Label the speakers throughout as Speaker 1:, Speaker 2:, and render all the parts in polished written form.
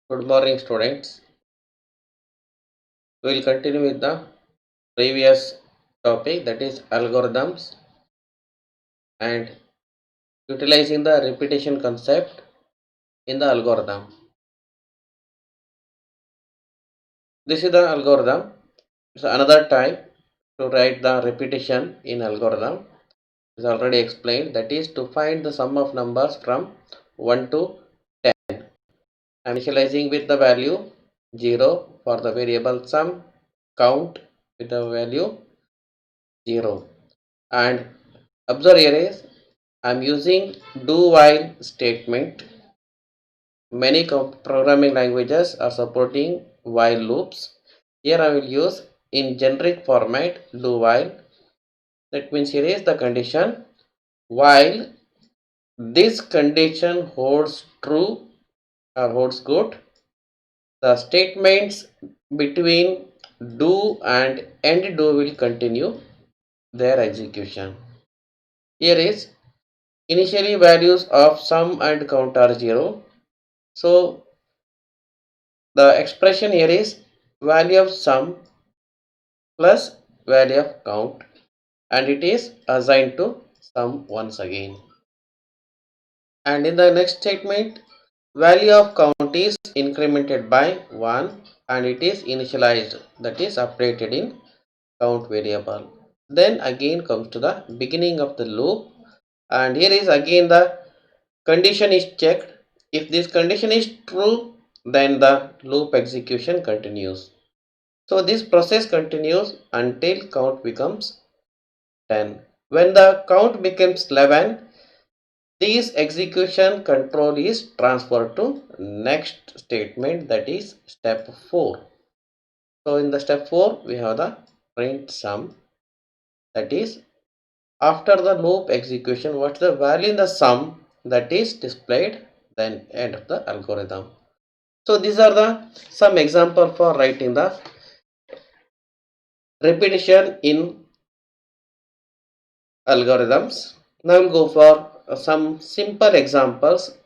Speaker 1: Good morning, students. We will continue with the previous topic, that is algorithms, and utilizing the repetition concept in the algorithm. This is the algorithm. So another type to write the repetition in algorithm is already explained, that is to find the sum of numbers from 1 to 10. I am initializing with the value 0 for the variable sum, count with the value 0, and observe here is I am using do while statement. Many programming languages are supporting while loops. Here I will use in generic format do while. That means here is the condition while this condition holds true or holds good. The statements between do and end do will continue their execution. Here is initially values of sum and count are 0. So the expression here is value of sum plus value of count, and it is assigned to sum once again. And in the next statement, value of count is incremented by 1 and it is initialized, that is updated in count variable. Then again comes to the beginning of the loop, and here is again the condition is checked. If this condition is true, then the loop execution continues. So this process continues until count becomes 10. When the count becomes 11, this execution control is transferred to next statement, that is step 4. So in the step 4 we have the print sum, that is after the loop execution what's the value in the sum that is displayed, then end of the algorithm. So these are the some example for writing the repetition in algorithms. Now we'll go for some simple examples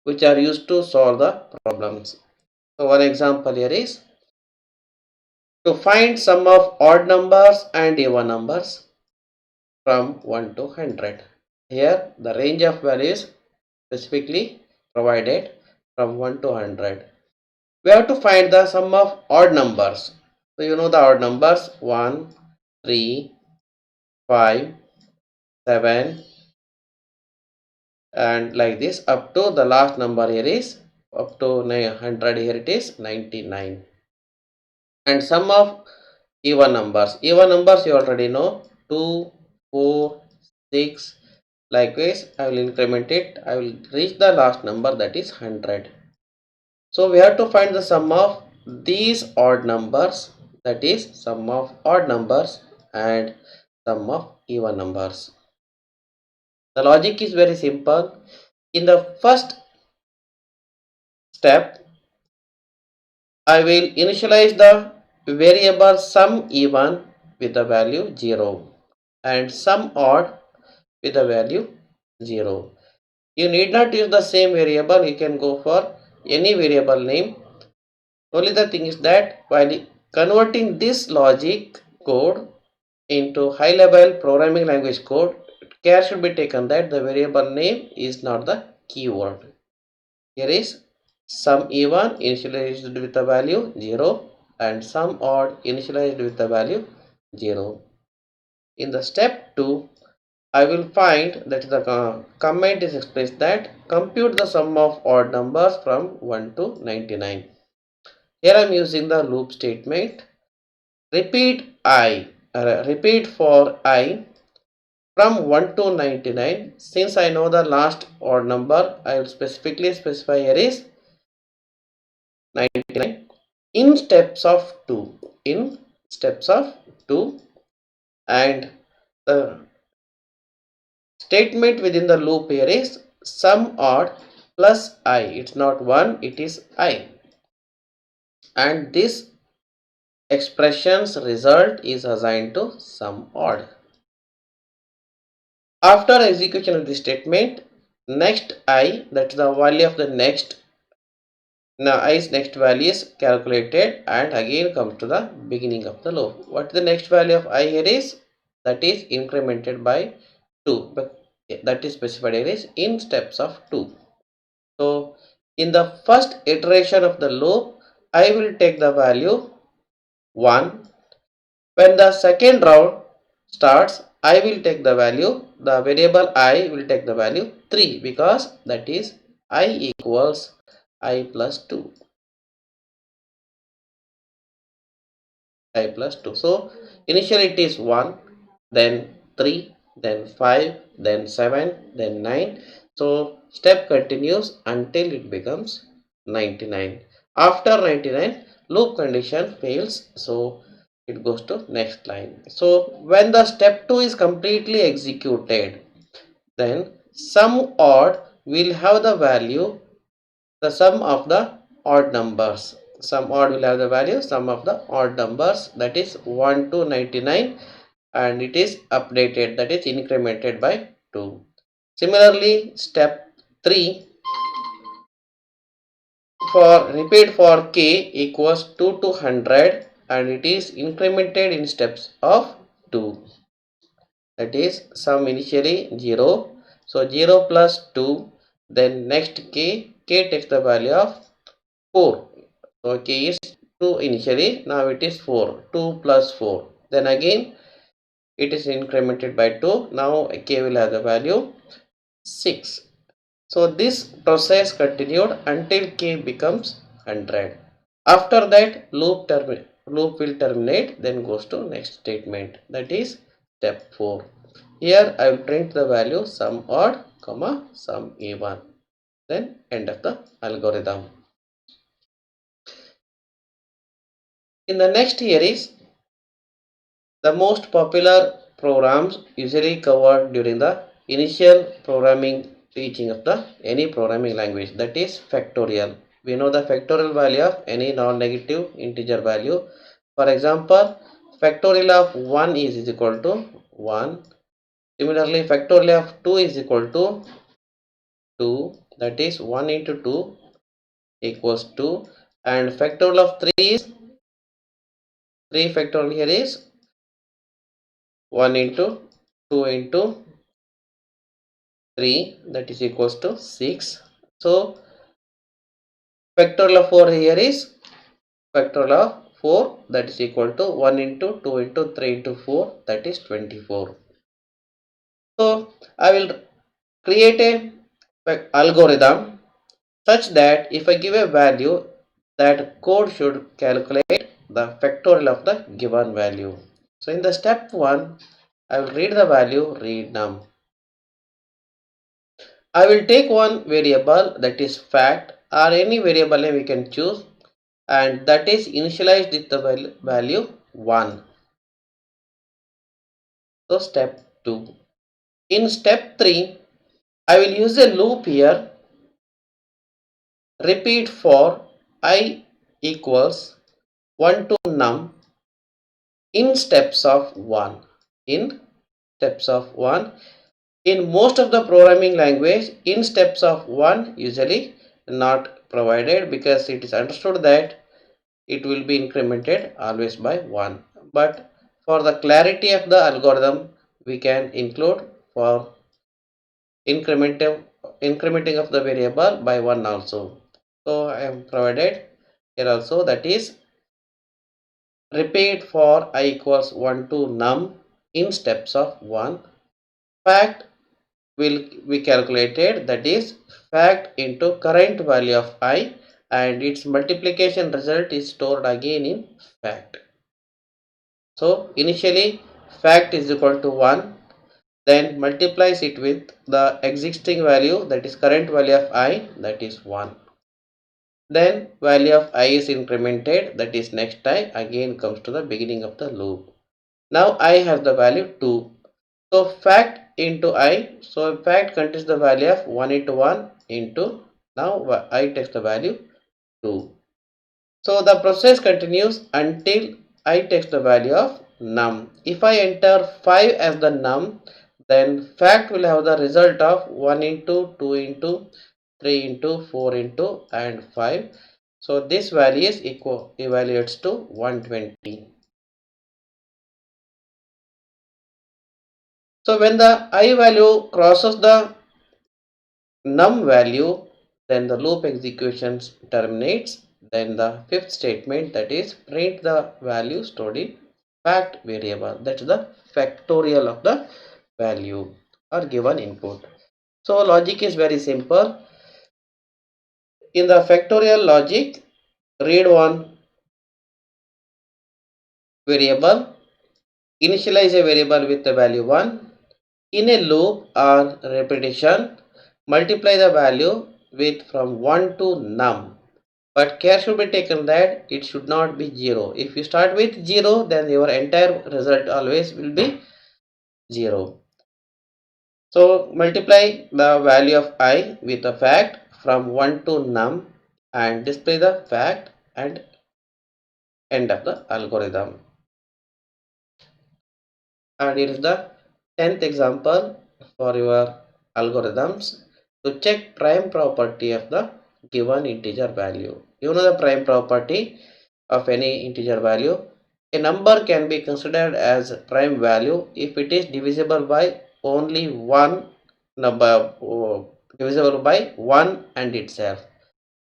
Speaker 1: which are used to solve the problems. So one example here is to find sum of odd numbers and even numbers from 1 to 100. Here the range of values specifically provided from 1 to 100. We have to find the sum of odd numbers. So you know the odd numbers 1, 3, 5, 7, and like this up to the last number here is up to 100, here it is 99. And sum of even numbers you already know 2, 4, 6. Likewise I will increment it, I will reach the last number, that is 100. So we have to find the sum of these odd numbers, that is sum of odd numbers and sum of even numbers. The logic is very simple. In the first step I will initialize the variable sum even with the value 0 and sum odd with the value 0. You need not use the same variable, you can go for any variable name. Only the thing is that while converting this logic code into high level programming language code, care should be taken that the variable name is not the keyword. Here is sum even initialized with the value 0 and sum odd initialized with the value 0. In the step 2, I will find that the comment is expressed that compute the sum of odd numbers from 1 to 99. Here I am using the loop statement. Repeat for I from 1 to 99. Since I know the last odd number, I will specifically specify here is 99 in steps of 2. In steps of 2, and the statement within the loop here is sum odd plus I. It's not 1, it is I. And this expression's result is assigned to sum odd. After execution of the statement, next I, that's the value of the next Now i's next value is calculated and again comes to the beginning of the loop. What the next value of I here is? That is incremented by 2, but that is specified here is in steps of 2. So in the first iteration of the loop, I will take the value 1. When the second round starts, I will take the value, the variable I will take the value 3, because that is I equals I plus 2. I plus 2. So initially it is 1, then 3, then 5, then 7, then 9. So step continues until it becomes 99. After 99, loop condition fails. So it goes to next line. So when the step 2 is completely executed, then sum odd will have the value, the sum of the odd numbers. Sum odd will have the value, sum of the odd numbers, that is 1 to 99, and it is updated, that is incremented by 2. Similarly, step 3 for repeat for k equals 2 to 100 and it is incremented in steps of 2. That is sum initially 0. So 0 plus 2, then next k takes the value of 4. So k is 2 initially, now it is 4. 2 plus 4. Then again it is incremented by 2. Now k will have the value 6. So this process continued until k becomes 100. After that loop will terminate, then goes to next statement, that is step 4. Here I will print the value sum odd comma sum even, then end of the algorithm. In the next here is the most popular programs usually covered during the initial programming teaching of the any programming language, that is factorial. We know the factorial value of any non-negative integer value. For example, factorial of 1 is equal to 1. Similarly, factorial of 2 is equal to 2, that is 1 into 2 equals 2, and factorial of 3 is 3 factorial here is 1 into 2 into 3, that is equals to 6. So factorial of 4 here is factorial of 4, that is equal to 1 into 2 into 3 into 4, that is 24. So I will create a algorithm such that if I give a value, that code should calculate the factorial of the given value. So in the step 1, I will read the value read num. I will take one variable, that is fact, or any variable name we can choose, and that is initialized with the value 1. So step 2. In step 3, I will use a loop here. Repeat for I equals 1 to num in steps of 1. In steps of 1. In most of the programming language, in steps of 1 usually not provided, because it is understood that it will be incremented always by 1. But for the clarity of the algorithm, we can include for incrementing of the variable by 1 also. So I am provided here also, that is repeat for I equals 1 to num in steps of 1. Fact will be calculated, that is fact into current value of I, and its multiplication result is stored again in fact. So initially fact is equal to 1, then multiplies it with the existing value, that is current value of I, that is 1. Then value of I is incremented, that is next I, again comes to the beginning of the loop. Now I has the value 2. So fact into I, so fact contains the value of 1 into 1 into, now I takes the value 2. So the process continues until I takes the value of num. If I enter 5 as the num, then fact will have the result of 1 into 2 into 3 into 4 into and 5. So this value is evaluates to 120. So when the I value crosses the num value, then the loop executions terminates. Then the fifth statement, that is print the value stored in fact variable. That's the factorial of the value or given input. So logic is very simple. In the factorial logic, read one variable, initialize a variable with the value 1. In a loop or repetition, multiply the value with from 1 to num. But care should be taken that it should not be 0. If you start with 0, then your entire result always will be 0. So multiply the value of I with the fact from 1 to num and display the fact and end of the algorithm. And here is the 10th example for your algorithms to check prime property of the given integer value. You know the prime property of any integer value. A number can be considered as prime value if it is divisible by only one number, divisible by 1 and itself.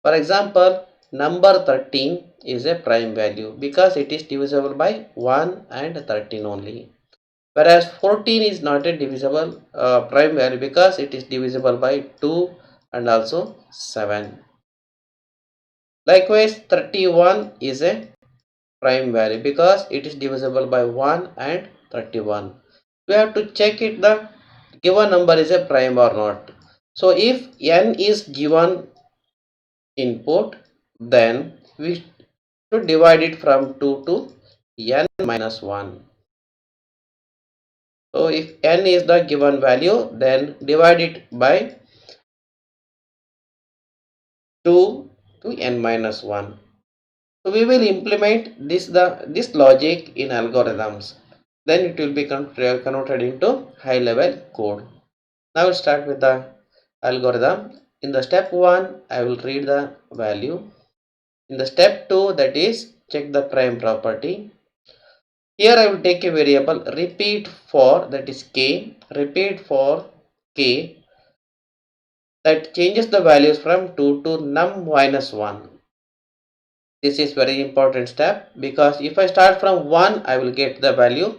Speaker 1: For example, number 13 is a prime value because it is divisible by 1 and 13 only. Whereas 14 is not a divisible prime value because it is divisible by 2 and also 7. Likewise, 31 is a prime value because it is divisible by 1 and 31. We have to check it the given number is a prime or not. So if n is given input, then we should divide it from 2 to n minus 1. So if n is the given value, then divide it by 2 to n minus 1. So we will implement this logic in algorithms. Then it will be converted into high level code. Now we'll start with the algorithm. In the step 1, I will read the value. In the step 2, that is check the prime property. Here I will take a variable repeat for, that is k, repeat for k, that changes the values from 2 to num minus 1. This is very important step because if I start from 1, I will get the value,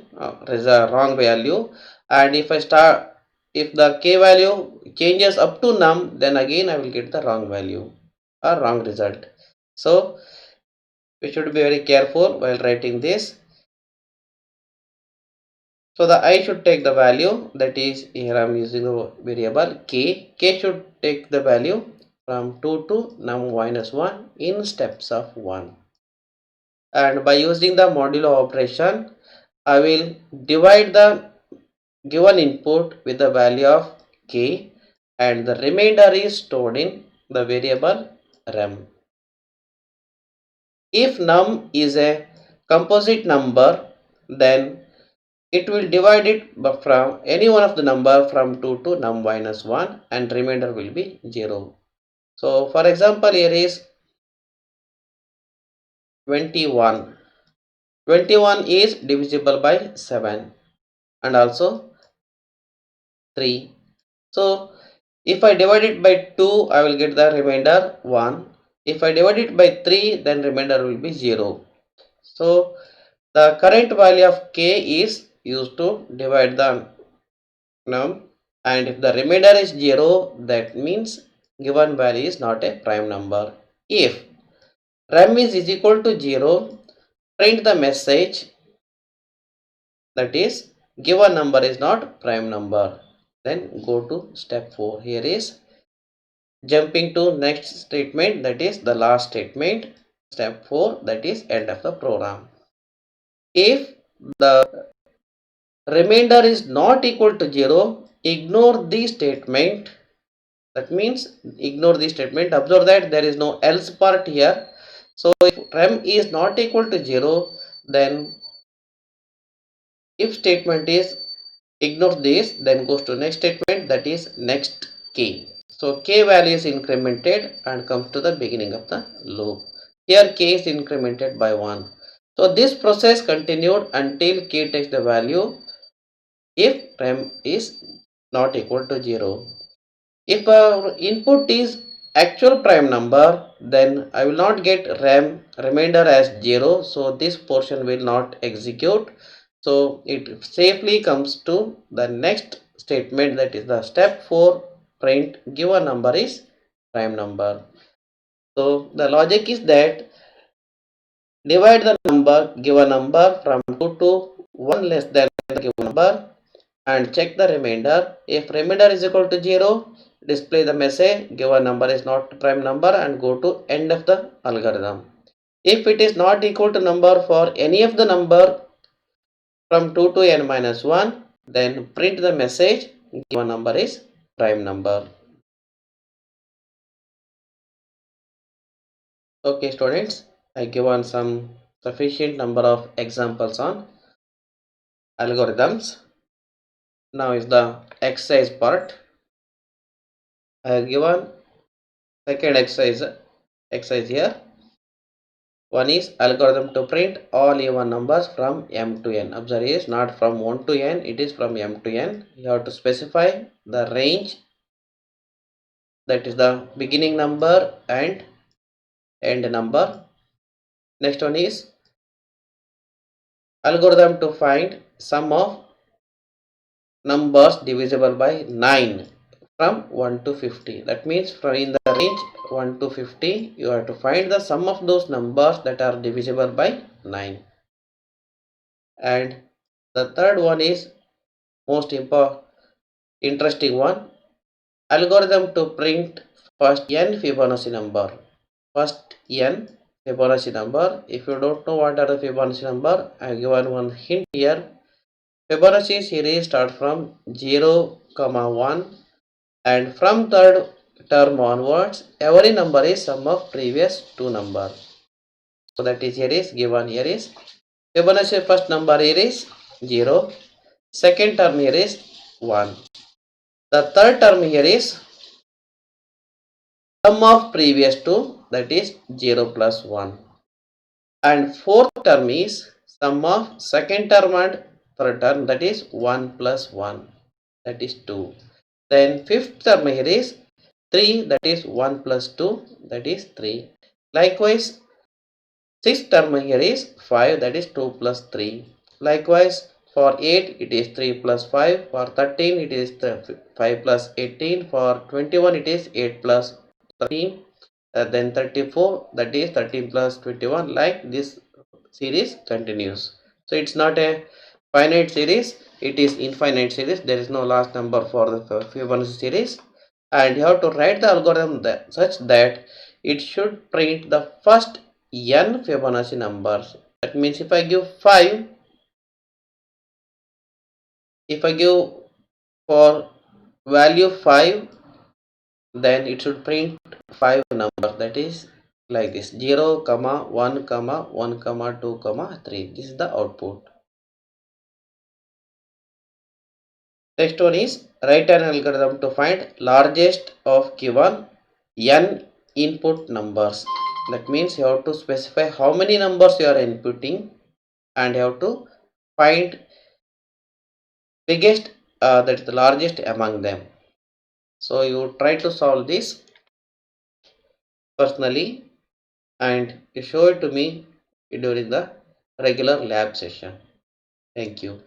Speaker 1: is a wrong value, and if the k value changes up to num, then again I will get the wrong value or wrong result. So we should be very careful while writing this. So the I should take the value, that is here I am using the variable k. K should take the value from 2 to num minus 1 in steps of 1. And by using the modulo operation, I will divide the given input with the value of k and the remainder is stored in the variable rem. If num is a composite number, then it will divide it from any one of the number from 2 to num minus 1 and remainder will be 0. So for example, here is 21. 21 is divisible by 7 and also 3. So if I divide it by 2, I will get the remainder 1. If I divide it by 3, then remainder will be 0. So the current value of k is used to divide the num, and if the remainder is 0, that means given value is not a prime number. If rem is equal to 0, print the message, that is given number is not prime number. Then go to step 4. Here is jumping to next statement, that is the last statement, step 4, that is end of the program. If the remainder is not equal to 0, ignore the statement. That means ignore the statement. Observe that there is no else part here. So if rem is not equal to 0, then if statement is ignore this, then goes to next statement, that is next k. So k value is incremented and comes to the beginning of the loop. Here k is incremented by 1. So this process continued until k takes the value if rem is not equal to 0. If our input is actual prime number, then I will not get remainder as 0. So this portion will not execute. So it safely comes to the next statement, that is the step 4, print given number is prime number. So the logic is that divide the given number from 2 to 1 less than the given number and check the remainder. If remainder is equal to 0, display the message given number is not prime number and go to end of the algorithm. If it is not equal to number for any of the number from 2 to n minus 1, then print the message given number is prime number. Okay students, I given some sufficient number of examples on algorithms. Now is the exercise part. I have given second exercise here. One is algorithm to print all even numbers from m to n. Observe, is not from 1 to n, it is from m to n. You have to specify the range, that is the beginning number and end number. Next one is algorithm to find sum of numbers divisible by 9 from 1 to 50. That means from in the range 1 to 50, you have to find the sum of those numbers that are divisible by 9. And the third one is most interesting one, algorithm to print first n Fibonacci number. First n Fibonacci number. If you don't know what are the Fibonacci number, I have given one hint here. Fibonacci series start from 0, 1 and from third term onwards every number is sum of previous two number. So that is here is given, here is Fibonacci first number here is 0, second term here is 1, the third term here is sum of previous two, that is 0 plus 1, and fourth term is sum of second term and third term, that is 1 plus 1, that is 2. Then fifth term here is 3, that is 1 plus 2, that is 3. Likewise sixth term here is 5, that is 2 plus 3. Likewise for 8 it is 3 plus 5, for 13 it is 5 plus 18, for 21 it is 8 plus 13, then 34, that is 13 plus 21, like this series continues. So it's not a finite series, it is infinite series. There is no last number for the Fibonacci series, and you have to write the algorithm such that it should print the first n Fibonacci numbers. That means if I give 5, if I give for value 5, then it should print 5 numbers, that is like this 0, 1, 1, 2, 3. This is the output. Next one is write an algorithm to find largest of given n input numbers. That means you have to specify how many numbers you are inputting and you have to find biggest, that is the largest among them. So you try to solve this personally and you show it to me during the regular lab session. Thank you.